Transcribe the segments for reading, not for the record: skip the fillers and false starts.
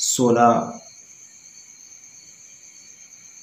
16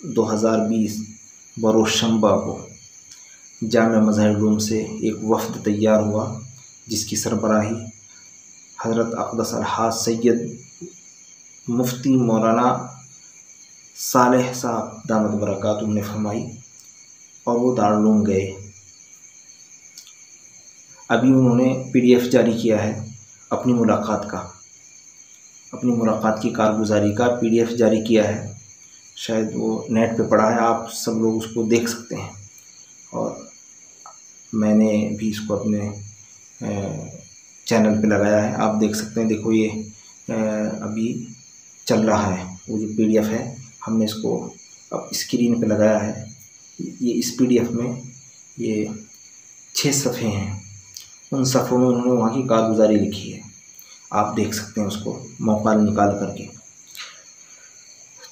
2020 बरोज़ शंबा को जामिया मज़ाहिरुल उलूम से एक वफ़द तैयार हुआ, जिसकी सरबराही हज़रत अक़दस अलहाज सैयद मुफ्ती मौलाना सालेह साहब दामत बरकातुहू ने फरमाई, और वो दारुल उलूम गए। अभी उन्होंने PDF जारी किया है अपनी मुलाकात की कारगुजारी का PDF जारी किया है। शायद वो नेट पे पड़ा है, आप सब लोग उसको देख सकते हैं। और मैंने भी इसको अपने चैनल पे लगाया है, आप देख सकते हैं। देखो ये अभी चल रहा है, वो जो PDF है हमने इसको अब स्क्रीन पे लगाया है। ये इस PDF में ये 6 सफ़े हैं, उन सफ़ों में उन्होंने वहाँ की कारगुजारी लिखी है, आप देख सकते हैं उसको मौका निकाल करके।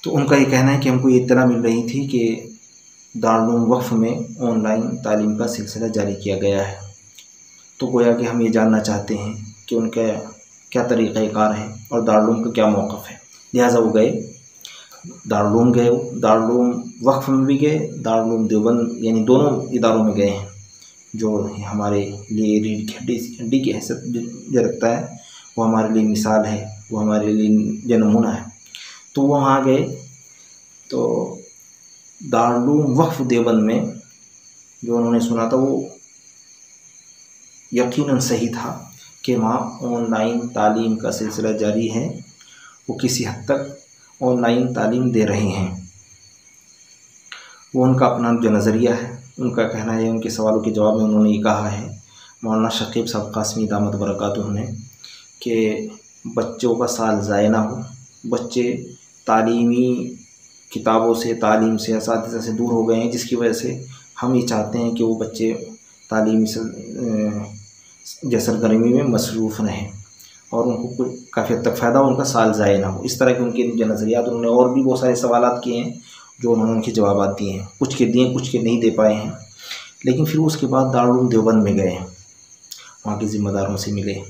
तो उनका ये कहना है कि हमको ये इत्तला मिल रही थी कि दारुल उलूम वक्फ़ में ऑनलाइन तालीम का सिलसिला जारी किया गया है। तो गोया कि हम ये जानना चाहते हैं कि उनका क्या तरीक़ाकार है और दारुल उलूम का क्या मौक़िफ़ है। लिहाजा वो गए, दारुल उलूम गए, दारुल उलूम वक्फ़ में भी गए, दारुल उलूम देवबंद, यानी दोनों इदारों में गए हैं। जो हमारे लिए रीढ़ की हड्डी की हैसियत जो रखता है, वो हमारे लिए मिसाल है, वो हमारे लिए नमूना है। तो वो वहाँ गए, तो दारुल उलूम वक्फ़ देवबंद में जो उन्होंने सुना था वो यकीनन सही था कि वहाँ ऑनलाइन तालीम का सिलसिला जारी है, वो किसी हद तक ऑनलाइन तालीम दे रहे हैं। वो उनका अपना जो नज़रिया है, उनका कहना है, उनके सवालों के जवाब में उन्होंने ये कहा है, मौलाना शकीब साहब कासमी दामत बरकातुहू ने, कि बच्चों का साल ज़ाया ना हो, बच्चे तालीमी किताबों से, तालीम से, असातिज़ा से दूर हो गए हैं, जिसकी वजह से हम ये चाहते हैं कि वो बच्चे तालीमी सरगर्मी में मसरूफ़ रहें और उनको काफ़ी हद तक फ़ायदा हो, उनका साल ज़ाया ना हो। इस तरह के उनके जो नज़रियात, उन्होंने और भी बहुत सारे सवालात किए हैं जो उन्होंने उनके जवाब दिए हैं, कुछ के दिए, कुछ के नहीं दे पाए हैं। लेकिन फिर उसके बाद दारुल उलूम देवबंद में गए, वहाँ के ज़िम्मेदारों से मिले,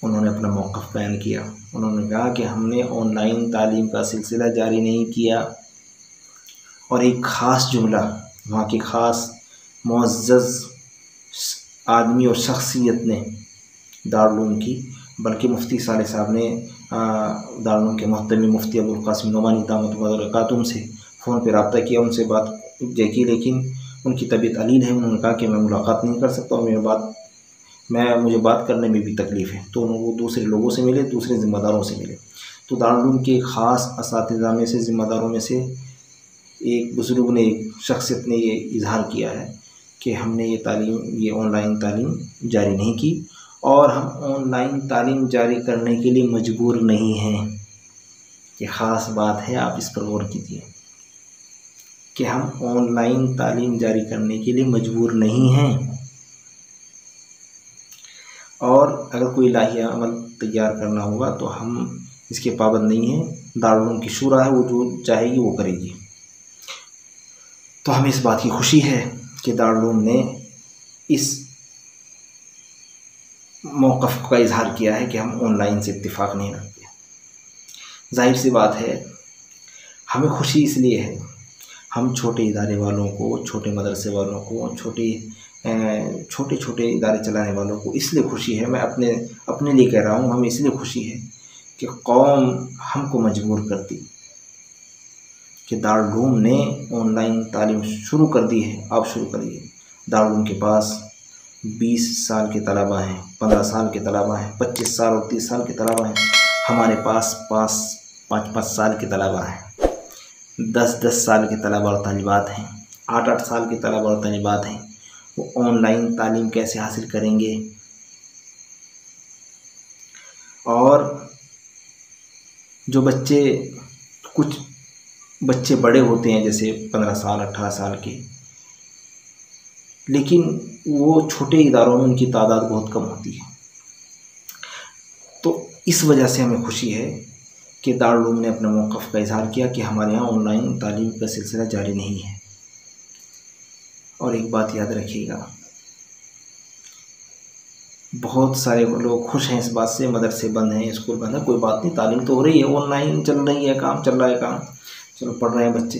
उन्होंने अपना मौक़िफ़ बयान किया। उन्होंने कहा कि हमने ऑनलाइन तालीम का सिलसिला जारी नहीं किया, और एक ख़ास जुमला वहाँ के ख़ास मुअज़्ज़ज़ आदमी और शख्सियत ने दारुल उलूम की, बल्कि मुफ्ती सालेह साहब ने दारुल उलूम के मुहतमी मुफ्ती अबुल क़ासिम नोमानी दामत बरकातुहू से फ़ोन पर रब्ता किया, उनसे बात की, लेकिन उनकी तबीयत अलील है। उन्होंने कहा कि मैं मुलाकात नहीं कर सकता और मुझे बात करने में भी तकलीफ़ है। तो वो दूसरे लोगों से मिले, दूसरे ज़िम्मेदारों से मिले। तो दारुल उलूम के ख़ास असातिज़ा में से, ज़िम्मेदारों में से एक बुज़ुर्ग ने, एक शख्सियत ने ये इज़हार किया है कि हमने ये ऑनलाइन तालीम जारी नहीं की, और हम ऑनलाइन तालीम जारी करने के लिए मजबूर नहीं हैं। ये ख़ास बात है, आप इस पर गौर कीजिए कि हम ऑनलाइन तालीम जारी करने के लिए मजबूर नहीं हैं, और अगर कोई लाहिया अमल तैयार करना होगा तो हम इसके पाबंद नहीं हैं। दारुल उलूम की शूरा है, वो जो चाहेगी वो करेगी। तो हमें इस बात की खुशी है कि दारुल उलूम ने इस मौक़िफ़ का इज़हार किया है कि हम ऑनलाइन से इत्तिफ़ाक़ नहीं रखते। ज़ाहिर सी बात है, हमें खुशी इसलिए है, हम छोटे इदारे वालों को, छोटे मदरसे वालों को, छोटे इदारे चलाने वालों को इसलिए खुशी है, मैं अपने लिए कह रहा हूँ, हमें इसलिए खुशी है कि कौम हमको मजबूर करती कि दारुल उलूम ने ऑनलाइन तालीम शुरू कर दी है, आप शुरू करिए। दारुल उलूम के पास 20 साल के तलबा हैं, 15 साल के तलबा हैं, 25 साल और 30 साल के तलबा हैं। हमारे पास 5-5 साल के तलबा हैं, 10-10 साल के तलबा और तालिबात हैं, 8-8 साल के तलबा और तालिबात हैं। वो ऑनलाइन तालीम कैसे हासिल करेंगे? और जो कुछ बच्चे बड़े होते हैं, जैसे 15 साल 18 साल के, लेकिन वो छोटे इदारों में उनकी तादाद बहुत कम होती है। तो इस वजह से हमें खुशी है कि दारुल उलूम ने अपने मौक़िफ़ का इज़हार किया कि हमारे यहाँ ऑनलाइन तालीम का सिलसिला जारी नहीं है। और एक बात याद रखिएगा, बहुत सारे लोग खुश हैं इस बात से, मदरसे बंद हैं, स्कूल बंद है, कोई बात नहीं, तालीम तो हो रही है, ऑनलाइन चल रही है, काम चल रहा है, काम चलो पढ़ रहे हैं बच्चे।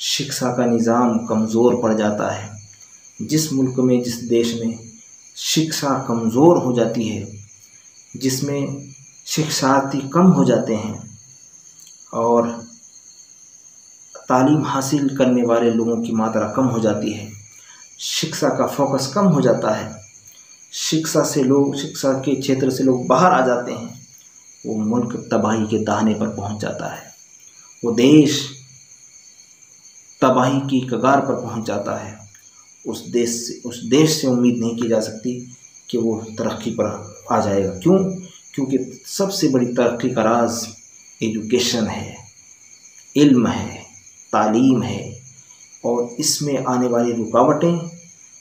शिक्षा का निज़ाम कमज़ोर पड़ जाता है, जिस मुल्क में, जिस देश में शिक्षा कमज़ोर हो जाती है, जिसमें शिक्षार्थी कम हो जाते हैं और तालीम हासिल करने वाले लोगों की मात्रा कम हो जाती है, शिक्षा का फोकस कम हो जाता है, शिक्षा के क्षेत्र से लोग बाहर आ जाते हैं, वो मुल्क तबाही के दाहने पर पहुंच जाता है, वो देश तबाही की कगार पर पहुंच जाता है। उस देश से उम्मीद नहीं की जा सकती कि वो तरक्की पर आ जाएगा। क्यों? क्योंकि सबसे बड़ी तरक्की का राज एजुकेशन है, इल्म है, तालीम है, और इसमें आने वाली रुकावटें,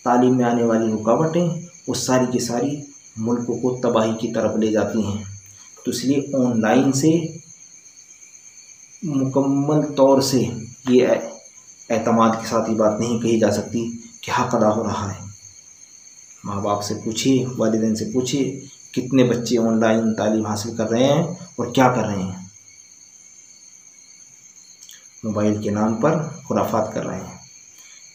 तालीम में आने वाली रुकावटें, वो सारी की सारी मुल्कों को तबाही की तरफ ले जाती हैं। तो इसलिए ऑनलाइन से मुकम्मल तौर से ये एतमाद के साथ ये बात नहीं कही जा सकती कि हक़ अदा हो रहा है। माँ बाप से पूछिए, वालिदैन से पूछिए, कितने बच्चे ऑनलाइन तालीम हासिल कर रहे हैं और क्या कर रहे हैं। मोबाइल के नाम पर खुराफात कर रहे हैं।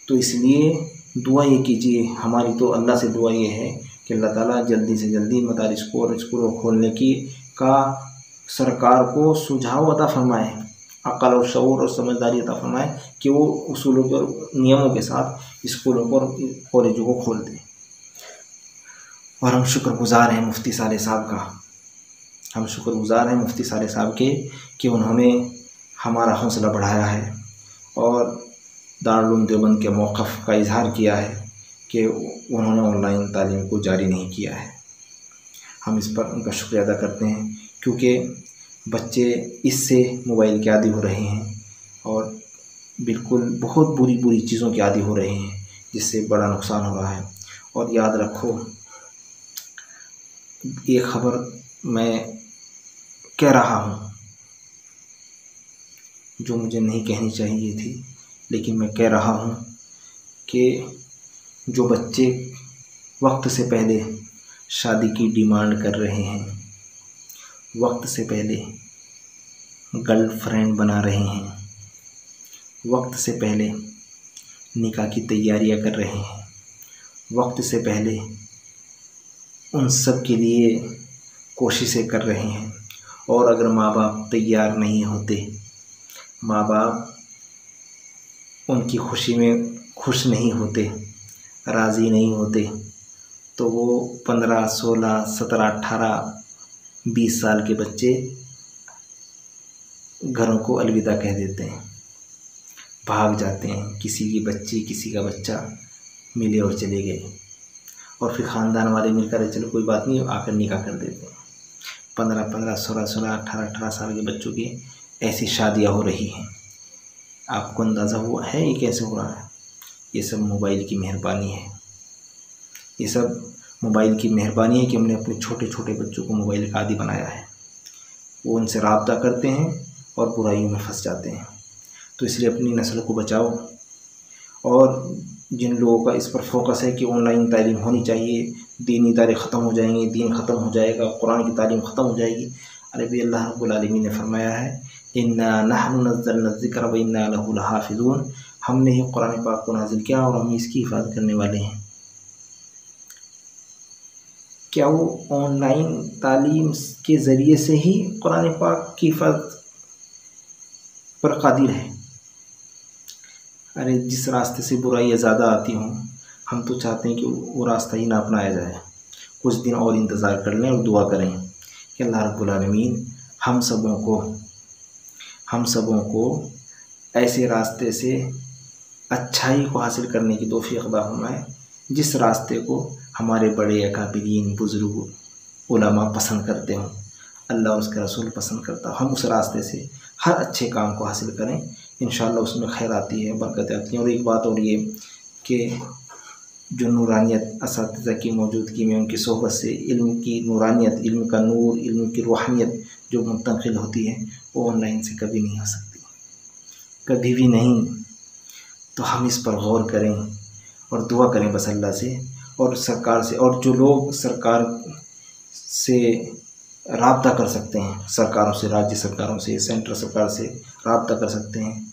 तो इसलिए दुआ ये कीजिए, हमारी तो अल्लाह से दुआ ये है कि अल्लाह ताला जल्दी से जल्दी मदारिस को और स्कूलों खोलने का सरकार को सुझाव अता फरमाए, अक़ल और शऊर और समझदारी अता फरमाए कि वो उसूलों और नियमों के साथ स्कूलों को और कॉलेजों को खोल दें। और हम शुक्रगुज़ार हैं मुफ्ती सालेह साहब का, हम शुक्रगुज़ार हैं मुफ्ती सालेह साहब के कि उन्होंने हमारा हौसला बढ़ाया है और दारुल उलूम देवबंद के मौक़िफ़ का इजहार किया है कि उन्होंने ऑनलाइन तालीम को जारी नहीं किया है। हम इस पर उनका शुक्रिया अदा करते हैं, क्योंकि बच्चे इससे मोबाइल के आदी हो रहे हैं और बिल्कुल बहुत बुरी चीज़ों के आदी हो रहे हैं, जिससे बड़ा नुकसान हो रहा है। और याद रखो, एक ख़बर मैं कह रहा हूँ जो मुझे नहीं कहनी चाहिए थी, लेकिन मैं कह रहा हूँ कि जो बच्चे वक्त से पहले शादी की डिमांड कर रहे हैं, वक्त से पहले गर्लफ्रेंड बना रहे हैं, वक्त से पहले निकाह की तैयारियां कर रहे हैं, वक्त से पहले उन सब के लिए कोशिशें कर रहे हैं, और अगर माँ बाप तैयार नहीं होते, माँ बाप उनकी खुशी में खुश नहीं होते, राज़ी नहीं होते, तो वो 15, 16, 17, 18, 20 साल के बच्चे घरों को अलविदा कह देते हैं, भाग जाते हैं। किसी की बच्ची, किसी का बच्चा मिले और चले गए, और फिर ख़ानदान वाले मिलकर चलो कोई बात नहीं, आकर निकाह कर देते हैं। 15, 16, 18 साल के बच्चों की ऐसी शादियां हो रही हैं। आपको अंदाज़ा हुआ है ये कैसे हो रहा है? ये सब मोबाइल की मेहरबानी है। ये सब मोबाइल की मेहरबानी है कि हमने अपने छोटे छोटे बच्चों को मोबाइल का आदी बनाया है। वो उनसे राब्ता करते हैं और बुराइयों में फंस जाते हैं। तो इसलिए अपनी नस्ल को बचाओ। और जिन लोगों का इस पर फोकस है कि ऑनलाइन तालीम होनी चाहिए, दीनी इदारे ख़त्म हो जाएंगे, दीन ख़त्म हो जाएगा, कुरान की तालीम ख़त्म हो जाएगी, अरे भी अल्लाह रब्बुल आलमीन ने फरमाया है, इन्ना नहनु नज़्ज़लना ज़िक्र व इन्ना लहु लहाफ़िज़ून, हमने ही कुरान पाक को नाज़िल किया और हम इसकी हिफाजत करने वाले हैं। क्या वो ऑनलाइन तालीम के ज़रिए से ही कुरान पाक की हिफाजत पर कादिर है? अरे जिस रास्ते से बुराइयाँ ज़्यादा आती हों, हम तो चाहते हैं कि वो रास्ता ही ना अपनाया जाए। कुछ दिन और इंतज़ार कर लें और दुआ करें कि अल्लाह रब्बुल आलमीन हम सबों को ऐसे रास्ते से अच्छाई को हासिल करने की तौफीक अता फरमाए, जिस रास्ते को हमारे बड़े अकाबिरीन, बुज़ुर्ग, उलमा पसंद करते हों, अल्लाह और उसका रसूल पसंद करता हो। हम उस रास्ते से हर अच्छे काम को हासिल करें, इंशाअल्लाह उसमें खैर आती है, बरकत आती है। और एक बात और ये कि जो नूरानियत असातिज़ा की मौजूदगी में, उनकी सोहबत से इल्म की नूरानियत, इल्म का नूर, इल्म की रूहानियत जो मुंतकिल होती है, वो ऑनलाइन से कभी नहीं हो सकती, कभी भी नहीं। तो हम इस पर गौर करें और दुआ करें बस अल्लाह से और सरकार से। और जो लोग सरकार से राब्ता कर सकते हैं, सरकारों से, राज्य सरकारों से, सेंट्रल सरकार से राब्ता कर सकते हैं